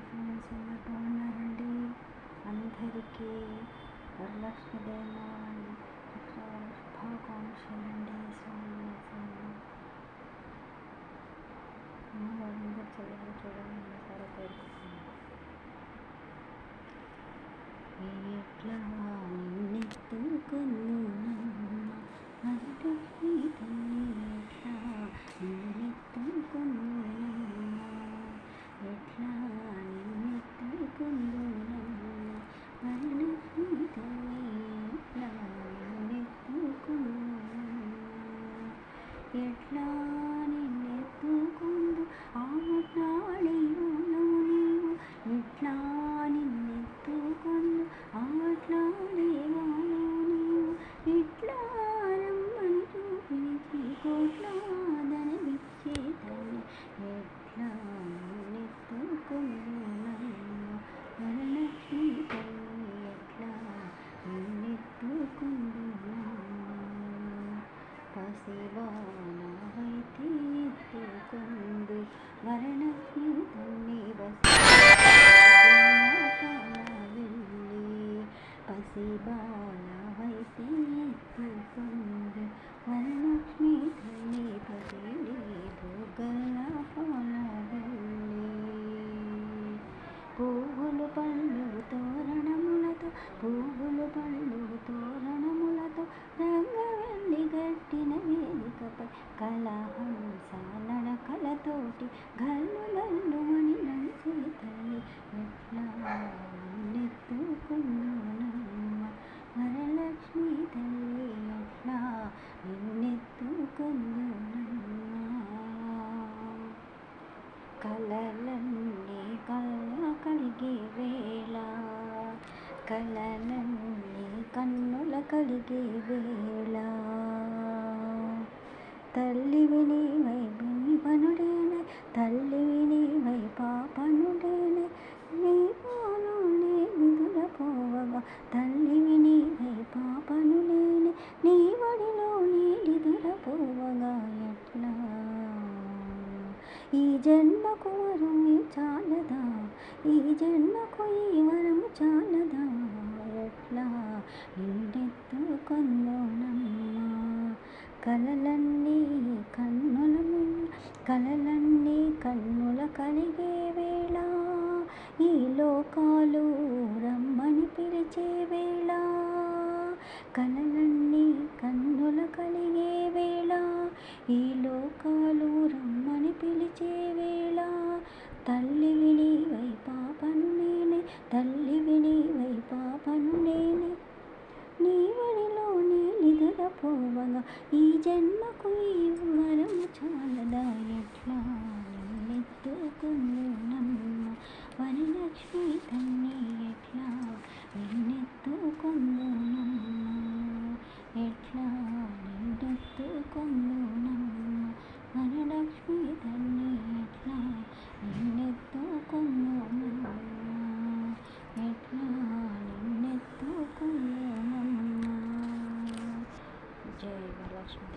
Friends, అందరు బాగున్నారండి. అందరికీ వరలక్ష్మీదేవి శుభాకాంక్షలండి. వాళ్ళందరూ చదివి చూడాలని మనసారా కోరుకుంటున్నాను. ఎట్లా నిన్నెత్తుకున్నా వరలక్ష్మీ తల్లి, ఎట్లా నిన్నెత్తుకున్నా, ఎట్లా నిన్నెత్తుకున్నా వరలక్ష్మీ తల్లి, ఎట్లా నిన్నెత్తుకున్నా, ఎట్లా నిన్నెత్తుకుందు ఆట్లాడేవాను నీవు, ఎట్లా నిన్నెత్తుకుందు ఆట్లాడేవాను నీవు, ఇట్లా రమ్మని చూపించి కోట్లాదనమిచ్చే తల్లి, ఎట్లా నిన్నెత్తుకుందునమ్మా వరలక్ష్మీ తల్లి, ఎట్లా నిన్నెత్తుకుందునమ్మా. పసివానవైతే ఎత్తుకుందు వరలక్ష్మీ తల్లి, పసిబాలవైతే ఎత్తుకుందు వరలక్ష్మీ తల్లి, పసిడి బుగ్గల పాలవెల్లి. పువ్వులు పళ్ళు తోరణములతో, పువ్వులు పళ్ళు తోరణములతో రంగవల్లి గట్టిన వేదికపై కలహంస నడకలతోటి గల్లు గల్లుమని నడిచే తల్లి, ఎట్లా నిన్నెత్తుకున్నానమ్మా వరలక్ష్మీ తల్లి, ఎట్లా నిన్నెత్తుకున్నానమ్మా. కలలన్నీ కళ్ళ కలిగే వేళ, కలలన్నీ కన్నుల కలిగే వేళ, తల్లివి నీవై బినివనుడేనే, తల్లివి నీవై పాపనుడేనే, నీలోనే నిదురపోవగా తల్లివి నీవై పాపనులేనే, నీ వడిలోనే నిదురపోవగా, ఎట్లా ఈ జన్మకు వరము చాలదా, ఈ జన్మకు ఈ వరము చాలదా, ఎట్లా నిన్నెత్తుకొందునమ్మా. కలలన్నీ కన్నుల కలలన్నీ కన్నుల కలిగే వేళ, ఈ లోకాలు రమ్మని పిలిచే వేళ, కలలన్నీ కన్నుల కలిగే వేళ, ఈ లోకాలు రమ్మని పిలిచే వేళ, తల్లివి నీవై పాపను నేనే, తల్లివి నీవై పాపను నేనే, నీ వడిలోనే నిదురపోవగా ఈ జన్మకు ఈ వరము చాలదా, ఎట్లా నిన్నెత్తుకున్నానమ్మా వరలక్ష్మీ తల్లి, ఎట్లా నిన్నెత్తుకున్నానమ్మా, ఎట్లా నిన్నెత్తుకున్నానమ్మా వరలక్ష్మీ తల్లి, ఎట్లా నిన్నెత్తుకున్నానమ్మా, ఎట్లా నిన్నెత్తుకున్నానమ్మా. జై వరలక్ష్మీ.